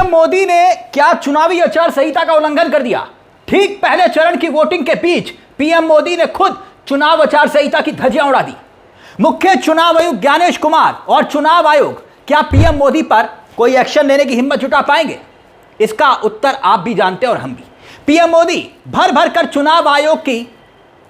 मोदी ने क्या चुनावी आचार संहिता का उल्लंघन कर दिया? ठीक पहले चरण की वोटिंग के बीच पीएम मोदी ने खुद चुनाव आचार संहिता की धज्जियां उड़ा दी। मुख्य चुनाव आयुक्त ज्ञानेश कुमार और चुनाव आयोग क्या पीएम मोदी पर कोई एक्शन लेने की हिम्मत जुटा पाएंगे? इसका उत्तर आप भी जानते हैं और हम भी। पीएम मोदी भर भर कर चुनाव आयोग की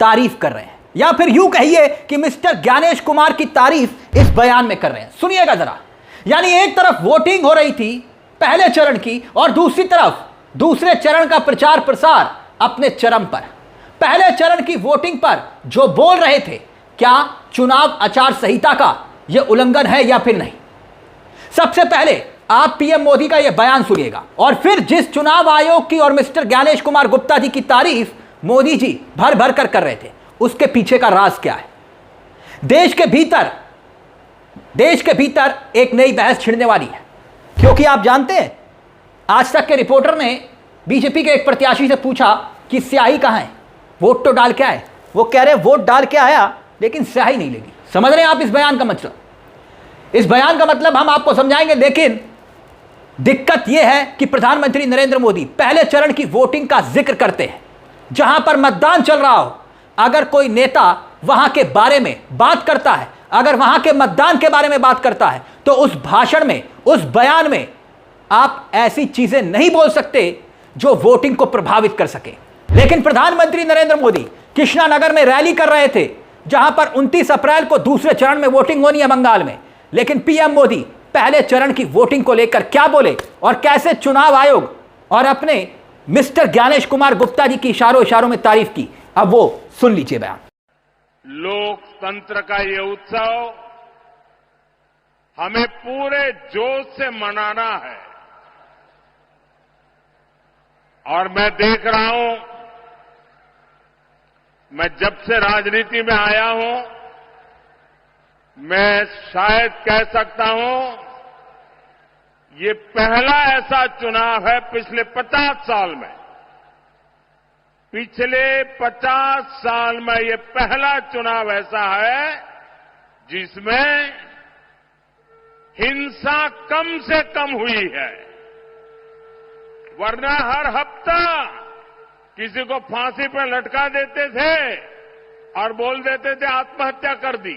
तारीफ कर रहे हैं, या फिर यूं कहिए कि मिस्टर ज्ञानेश कुमार की तारीफ इस बयान में कर रहे हैं। सुनिएगा जरा। यानी एक तरफ वोटिंग हो रही थी पहले चरण की और दूसरी तरफ दूसरे चरण का प्रचार प्रसार अपने चरम पर। पहले चरण की वोटिंग पर जो बोल रहे थे, क्या चुनाव आचार संहिता का यह उल्लंघन है या फिर नहीं? सबसे पहले आप पीएम मोदी का यह बयान सुनिएगा और फिर जिस चुनाव आयोग की और मिस्टर ज्ञानेश कुमार गुप्ता जी की तारीफ मोदी जी भर भर कर रहे थे, उसके पीछे का राज क्या है? देश के भीतर एक नई बहस छिड़ने वाली है, क्योंकि आप जानते हैं आज तक के रिपोर्टर ने बीजेपी के एक प्रत्याशी से पूछा कि स्याही कहां है, वोट तो डाल के आए। वो कह रहे वोट डाल के आया लेकिन स्याही नहीं लगी। समझ रहे हैं आप इस बयान का मतलब? इस बयान का मतलब हम आपको समझाएंगे, लेकिन दिक्कत यह है कि प्रधानमंत्री नरेंद्र मोदी पहले चरण की वोटिंग का जिक्र करते हैं जहां पर मतदान चल रहा हो। अगर कोई नेता वहां के बारे में बात करता है, अगर वहां के मतदान के बारे में बात करता है, तो उस भाषण में, उस बयान में आप ऐसी चीजें नहीं बोल सकते जो वोटिंग को प्रभावित कर सके। लेकिन प्रधानमंत्री नरेंद्र मोदी कृष्णानगर में रैली कर रहे थे जहां पर 29 अप्रैल को दूसरे चरण में वोटिंग होनी है बंगाल में, लेकिन पीएम मोदी पहले चरण की वोटिंग को लेकर क्या बोले और कैसे चुनाव आयोग और अपने मिस्टर ज्ञानेश कुमार गुप्ता जी की इशारों में तारीफ की, अब वो सुन लीजिए बयान। लोकतंत्र का ये उत्सव हमें पूरे जोश से मनाना है और मैं देख रहा हूं, मैं जब से राजनीति में आया हूं, मैं शायद कह सकता हूं ये पहला ऐसा चुनाव है पिछले 50 साल में, पिछले 50 साल में ये पहला चुनाव ऐसा है जिसमें हिंसा कम से कम हुई है। वरना हर हफ्ता किसी को फांसी पर लटका देते थे और बोल देते थे आत्महत्या कर दी।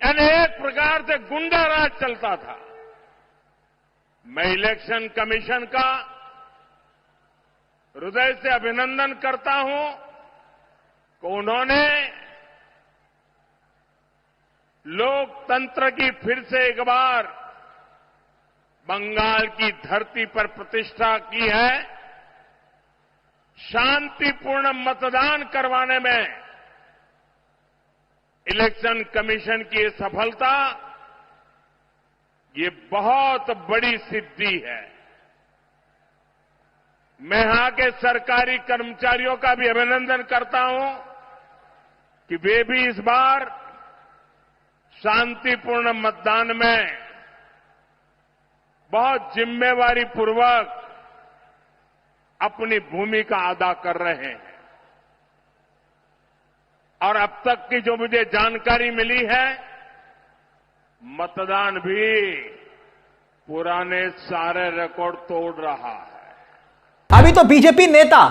यानी एक प्रकार से गुंडा राज चलता था। मैं इलेक्शन कमीशन का हृदय से अभिनंदन करता हूं कि उन्होंने लोकतंत्र की फिर से एक बार बंगाल की धरती पर प्रतिष्ठा की है। शांतिपूर्ण मतदान करवाने में इलेक्शन कमीशन की ये सफलता, ये बहुत बड़ी सिद्धि है। मैं यहां के सरकारी कर्मचारियों का भी अभिनंदन करता हूं कि वे भी इस बार शांतिपूर्ण मतदान में बहुत जिम्मेवारी पूर्वक अपनी भूमिका अदा कर रहे हैं। और अब तक की जो मुझे जानकारी मिली है, मतदान भी पुराने सारे रिकॉर्ड तोड़ रहा है। अभी तो बीजेपी नेता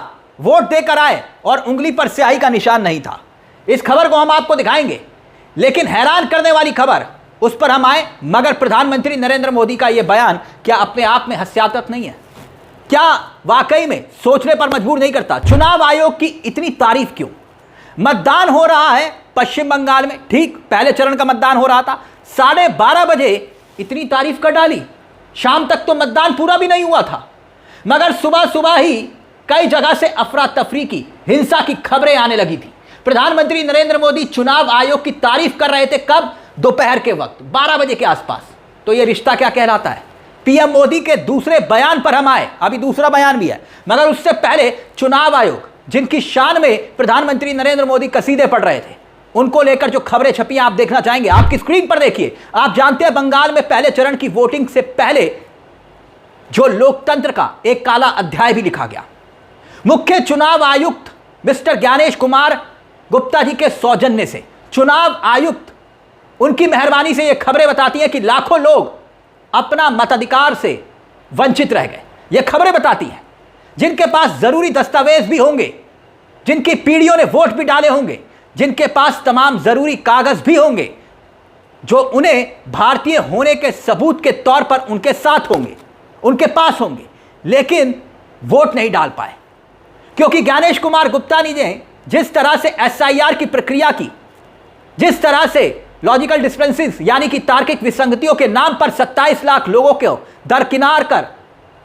वोट देकर आए और उंगली पर स्याही का निशान नहीं था। इस खबर को हम आपको दिखाएंगे, लेकिन हैरान करने वाली खबर उस पर हम आए, मगर प्रधानमंत्री नरेंद्र मोदी का यह बयान क्या अपने आप में हास्यास्पद नहीं है? क्या वाकई में सोचने पर मजबूर नहीं करता? चुनाव आयोग की इतनी तारीफ क्यों? मतदान हो रहा है पश्चिम बंगाल में, ठीक पहले चरण का मतदान हो रहा था, 12:30 बजे इतनी तारीफ कर डाली। शाम तक तो मतदान पूरा भी नहीं हुआ था, मगर सुबह सुबह ही कई जगह से अफरा तफरी की, हिंसा की खबरें आने लगी थी। प्रधानमंत्री नरेंद्र मोदी चुनाव आयोग की तारीफ कर रहे थे, कब? दोपहर के वक्त 12 बजे के आसपास। तो यह रिश्ता क्या कहलाता है? पीएम मोदी के दूसरे बयान पर हम आए, अभी दूसरा बयान भी है, मगर उससे पहले चुनाव आयोग, जिनकी शान में प्रधानमंत्री नरेंद्र मोदी कसीदे पढ़ रहे थे, उनको लेकर जो खबरें छपी आप देखना चाहेंगे। आपकी स्क्रीन पर देखिए। आप जानते हैं बंगाल में पहले चरण की वोटिंग से पहले जो लोकतंत्र का एक काला अध्याय भी लिखा गया। मुख्य चुनाव आयुक्त मिस्टर ज्ञानेश कुमार गुप्ता जी के सौजन्य से, चुनाव आयुक्त उनकी मेहरबानी से ये खबरें बताती हैं कि लाखों लोग अपना मताधिकार से वंचित रह गए। ये खबरें बताती हैं, जिनके पास जरूरी दस्तावेज भी होंगे, जिनकी पीढ़ियों ने वोट भी डाले होंगे, जिनके पास तमाम जरूरी कागज भी होंगे, जो उन्हें भारतीय होने के सबूत के तौर पर उनके साथ होंगे, उनके पास होंगे, लेकिन वोट नहीं डाल पाए। क्योंकि ज्ञानेश कुमार गुप्ता ने जिस तरह से एसआईआर की प्रक्रिया की, जिस तरह से लॉजिकल डिस्क्रिपेंसीज यानी कि तार्किक विसंगतियों के नाम पर 27 लाख लोगों को दरकिनार कर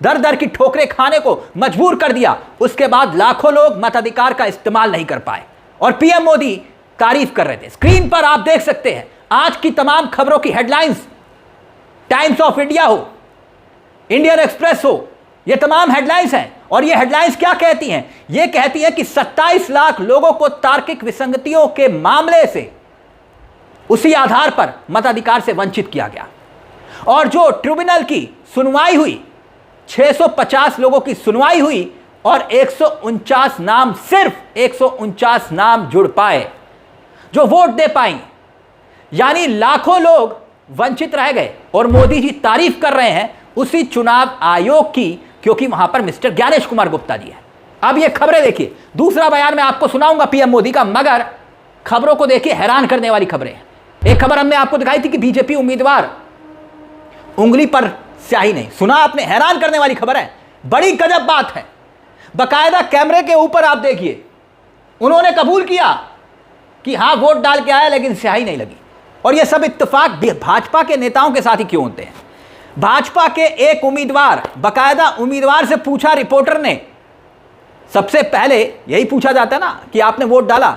दर दर की ठोकरें खाने को मजबूर कर दिया, उसके बाद लाखों लोग मताधिकार का इस्तेमाल नहीं कर पाए और पीएम मोदी तारीफ कर रहे थे। स्क्रीन पर आप देख सकते हैं आज की तमाम खबरों की हेडलाइंस, टाइम्स ऑफ इंडिया हो, इंडियन एक्सप्रेस हो, ये तमाम हेडलाइंस हैं। और ये हेडलाइंस क्या कहती हैं? ये कहती हैं कि 27 लाख लोगों को तार्किक विसंगतियों के मामले से उसी आधार पर मताधिकार से वंचित किया गया। और जो ट्रिब्यूनल की सुनवाई हुई, 650 लोगों की सुनवाई हुई और 149 नाम, सिर्फ 149 नाम जुड़ पाए जो वोट दे पाएंगे, यानी लाखों लोग वंचित रह गए। और मोदी जी तारीफ कर रहे हैं उसी चुनाव आयोग की, क्योंकि वहां पर मिस्टर ज्ञानेश कुमार गुप्ता जी है। अब ये खबरें देखिए, दूसरा बयान मैं आपको सुनाऊंगा पीएम मोदी का, मगर खबरों को देखिए, हैरान करने वाली खबरें हैं। एक खबर हमने आपको दिखाई थी कि बीजेपी उम्मीदवार उंगली पर स्याही नहीं, सुना आपने? हैरान करने वाली खबर है, बड़ी गजब बात है। बकायदा कैमरे के ऊपर आप देखिए, उन्होंने कबूल किया कि हां वोट डाल के आया लेकिन स्याही नहीं लगी। और यह सब इत्तेफाक भाजपा के नेताओं के साथ ही क्यों होते हैं? भाजपा के एक उम्मीदवार, बकायदा उम्मीदवार से पूछा रिपोर्टर ने, सबसे पहले यही पूछा जाता है ना कि आपने वोट डाला,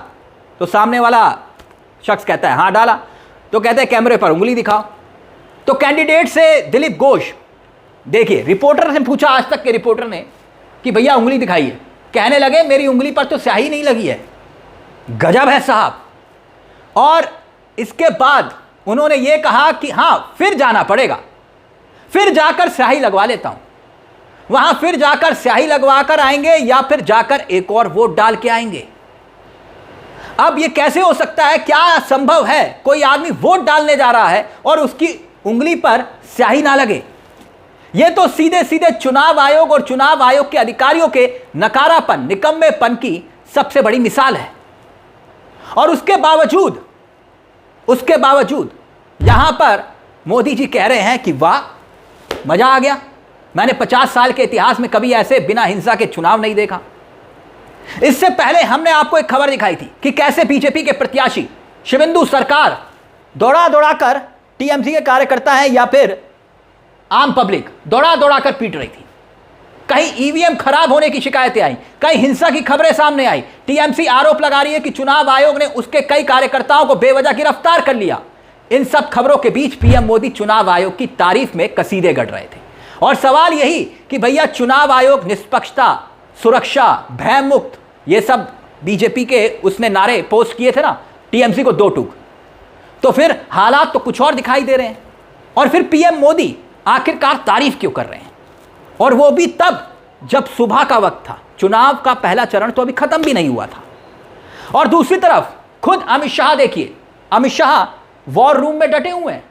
तो सामने वाला शख्स कहता है हां डाला, तो कहते हैं कैमरे पर उंगली दिखाओ। तो कैंडिडेट से दिलीप घोष, देखिए रिपोर्टर ने पूछा, आज तक के रिपोर्टर ने, कि भैया उंगली दिखाइए, कहने लगे मेरी उंगली पर तो स्याही नहीं लगी है। गजब है साहब। और इसके बाद उन्होंने यह कहा कि हां फिर जाना पड़ेगा, फिर जाकर स्याही लगवा लेता हूं, वहां फिर जाकर स्याही लगवा कर आएंगे या फिर जाकर एक और वोट डाल के आएंगे। अब यह कैसे हो सकता है? क्या संभव है कोई आदमी वोट डालने जा रहा है और उसकी उंगली पर स्याही ना लगे? यह तो सीधे सीधे चुनाव आयोग और चुनाव आयोग के अधिकारियों के नकारापन, निकम्मेपन की सबसे बड़ी मिसाल है। और उसके बावजूद यहां पर मोदी जी कह रहे हैं कि वाह मजा आ गया, मैंने 50 साल के इतिहास में कभी ऐसे बिना हिंसा के चुनाव नहीं देखा। इससे पहले हमने आपको एक खबर दिखाई थी कि कैसे बीजेपी के प्रत्याशी शिवेंदु सरकार दौड़ा दौड़ा कर टीएमसी के कार्यकर्ता हैं या फिर आम पब्लिक दौड़ा दौड़ा कर पीट रही थी। कहीं ईवीएम खराब होने की शिकायतें आई, कहीं हिंसा की खबरें सामने आई। टीएमसी आरोप लगा रही है कि चुनाव आयोग ने उसके कई कार्यकर्ताओं को बेवजह गिरफ्तार कर लिया। इन सब खबरों के बीच पीएम मोदी चुनाव आयोग की तारीफ में कसीदे गढ़ रहे थे। और सवाल यही कि भैया चुनाव आयोग निष्पक्षता, सुरक्षा, भय मुक्त, ये सब बीजेपी के उसने नारे पोस्ट किए थे ना टीएमसी को 2 टूक, तो फिर हालात तो कुछ और दिखाई दे रहे हैं। और फिर पीएम मोदी आखिरकार तारीफ क्यों कर रहे हैं? और वो भी तब जब सुबह का वक्त था, चुनाव का पहला चरण तो अभी खत्म भी नहीं हुआ था। और दूसरी तरफ खुद अमित शाह देखिए, अमित शाह वॉर रूम में डटे हुए हैं।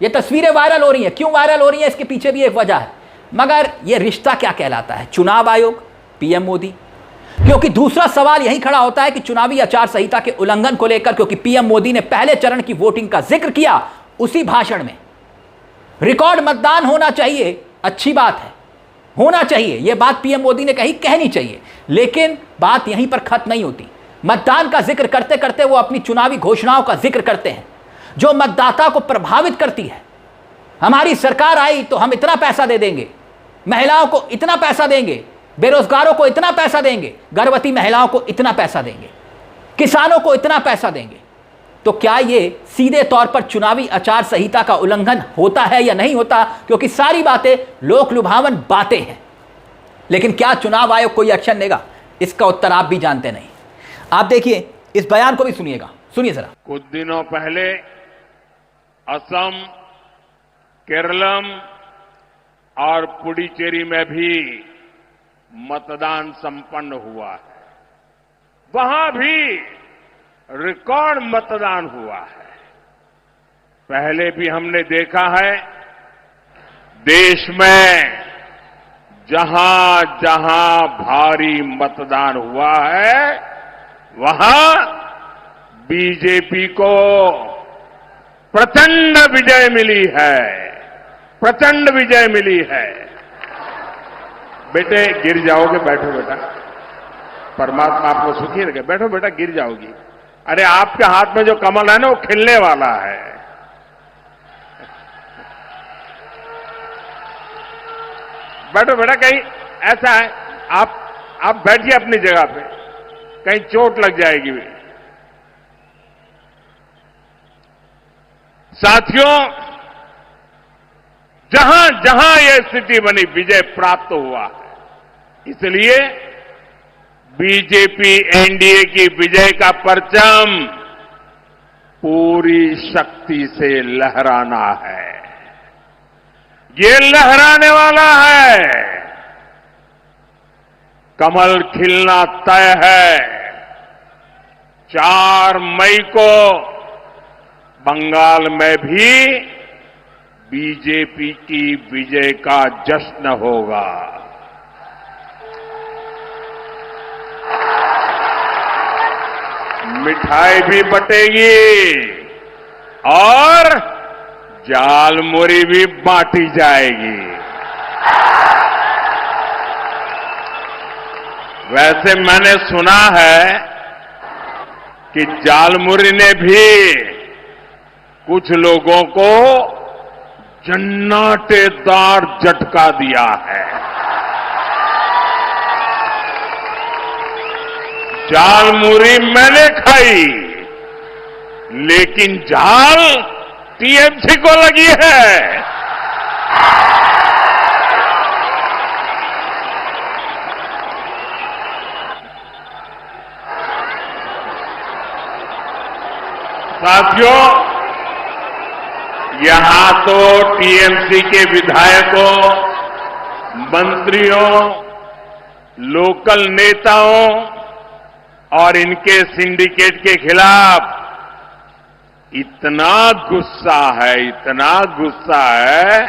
ये तस्वीरें वायरल हो रही हैं, क्यों वायरल हो रही हैं इसके पीछे भी एक वजह है, मगर ये रिश्ता क्या कहलाता है? चुनाव आयोग, पीएम मोदी। क्योंकि दूसरा सवाल यही खड़ा होता है कि चुनावी आचार संहिता के उल्लंघन को लेकर, क्योंकि पीएम मोदी ने पहले चरण की वोटिंग का जिक्र किया उसी भाषण में। रिकॉर्ड मतदान होना चाहिए, अच्छी बात है, होना चाहिए, यह बात पीएम मोदी ने कहनी चाहिए, लेकिन बात यहीं पर खत्म नहीं होती। मतदान का जिक्र करते करते वो अपनी चुनावी घोषणाओं का जिक्र करते हैं जो मतदाता को प्रभावित करती है। हमारी सरकार आई तो हम इतना पैसा दे देंगे, महिलाओं को इतना पैसा देंगे, बेरोजगारों को इतना पैसा देंगे, गर्भवती महिलाओं को इतना पैसा देंगे, किसानों को इतना पैसा देंगे। तो क्या ये सीधे तौर पर चुनावी आचार संहिता का उल्लंघन होता है या नहीं होता? क्योंकि सारी बातें लोक लुभावन बातें हैं, लेकिन क्या चुनाव आयोग कोई एक्शन लेगा? इसका उत्तर आप भी जानते नहीं। आप देखिए, इस बयान को भी सुनिएगा, सुनिए जरा। कुछ दिनों पहले असम, केरलम और पुडुचेरी में भी मतदान संपन्न हुआ है। वहां भी रिकॉर्ड मतदान हुआ है। पहले भी हमने देखा है देश में जहां जहां भारी मतदान हुआ है वहां बीजेपी को प्रचंड विजय मिली है, प्रचंड विजय मिली है। बेटे गिर जाओगे, बैठो बेटा, परमात्मा आपको सुखी रखे, बैठो बेटा, गिर जाओगी। अरे आपके हाथ में जो कमल है ना वो खिलने वाला है। बैठो बेटा, कहीं ऐसा है आप बैठिए अपनी जगह पे, कहीं चोट लग जाएगी। साथियों, जहां जहां यह स्थिति बनी विजय प्राप्त हुआ है, इसलिए बीजेपी एनडीए की विजय का परचम पूरी शक्ति से लहराना है। ये लहराने वाला है, कमल खिलना तय है। 4 मई को बंगाल में भी बीजेपी की विजय का जश्न होगा। मिठाई भी बटेगी और झालमुरी भी बांटी जाएगी। वैसे मैंने सुना है कि झालमुरी ने भी कुछ लोगों को जन्नाटेदार झटका दिया है। झालमुरी मैंने खाई, लेकिन झाल टीएमसी को लगी है। साथियों, यहां तो टीएमसी के विधायकों, मंत्रियों, लोकल नेताओं और इनके सिंडिकेट के खिलाफ इतना गुस्सा है, इतना गुस्सा है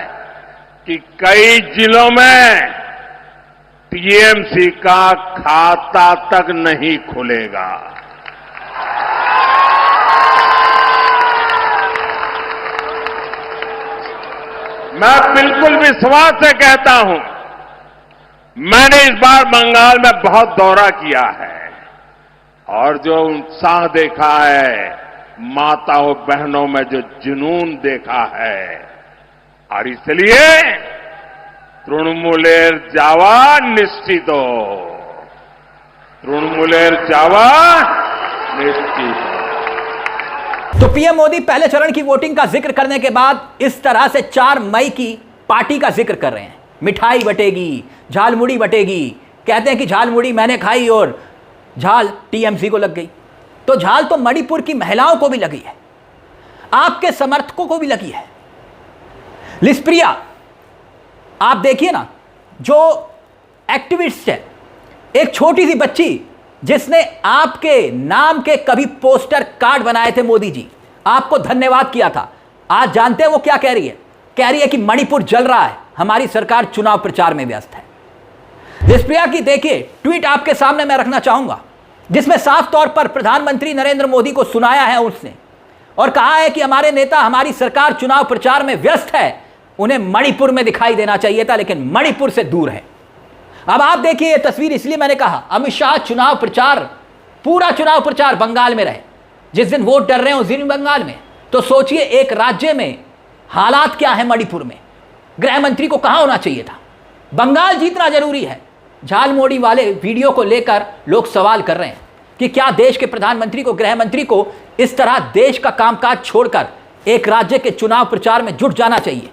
कि कई जिलों में टीएमसी का खाता तक नहीं खुलेगा। मैं बिल्कुल विश्वास से कहता हूं, मैंने इस बार बंगाल में बहुत दौरा किया है और जो उत्साह देखा है, माताओं बहनों में जो जुनून देखा है, और इसलिए तृणमूलेर जावा निश्चितो, तृणमूलेर जावा निश्चित। तो पीएम मोदी पहले चरण की वोटिंग का जिक्र करने के बाद इस तरह से 4 मई की पार्टी का जिक्र कर रहे हैं। मिठाई बटेगी, झालमुड़ी बटेगी, कहते हैं कि झालमुड़ी मैंने खाई और झाल टीएमसी को लग गई। तो झाल तो मणिपुर की महिलाओं को भी लगी है, आपके समर्थकों को भी लगी है। लिस्प्रिया, आप देखिए ना, जो एक्टिविस्ट है, एक छोटी सी बच्ची जिसने आपके नाम के कभी पोस्टर कार्ड बनाए थे, मोदी जी आपको धन्यवाद किया था, आज जानते हैं वो क्या कह रही है? कह रही है कि मणिपुर जल रहा है, हमारी सरकार चुनाव प्रचार में व्यस्त है। लिस्प्रिया की देखिए ट्वीट आपके सामने मैं रखना चाहूंगा, जिसमें साफ तौर पर प्रधानमंत्री नरेंद्र मोदी को सुनाया है उसने, और कहा है कि हमारे नेता, हमारी सरकार चुनाव प्रचार में व्यस्त है, उन्हें मणिपुर में दिखाई देना चाहिए था, लेकिन मणिपुर से दूर है। अब आप देखिए ये तस्वीर, इसलिए मैंने कहा अमित शाह चुनाव प्रचार, पूरा चुनाव प्रचार बंगाल में रहे, जिस दिन वोट डर रहे हैं उस दिन बंगाल में। तो सोचिए एक राज्य में हालात क्या है, मणिपुर में गृह मंत्री को कहां होना चाहिए था। बंगाल जीतना जरूरी है। झालमुड़ी वाले वीडियो को लेकर लोग सवाल कर रहे हैं कि क्या देश के प्रधानमंत्री को, गृह मंत्री को इस तरह देश का कामकाज छोड़कर एक राज्य के चुनाव प्रचार में जुट जाना चाहिए,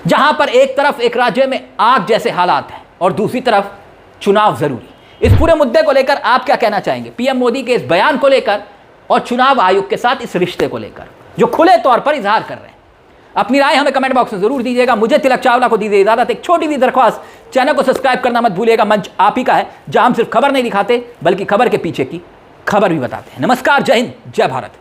जहां पर एक तरफ एक राज्य में आग जैसे हालात हैं और दूसरी तरफ चुनाव जरूरी। इस पूरे मुद्दे को लेकर आप क्या कहना चाहेंगे, पीएम मोदी के इस बयान को लेकर और चुनाव आयोग के साथ इस रिश्ते को लेकर जो खुले तौर पर इजहार कर रहे हैं? अपनी राय हमें कमेंट बॉक्स में जरूर दीजिएगा। मुझे तिलक चावला को दीजिए इजाजत। एक छोटी सी दरख्वास्त, चैनल को सब्सक्राइब करना मत भूलिएगा। मंच आप ही का है, जहां हम सिर्फ खबर नहीं दिखाते बल्कि खबर के पीछे की खबर भी बताते हैं। नमस्कार, जय हिंद, जय भारत।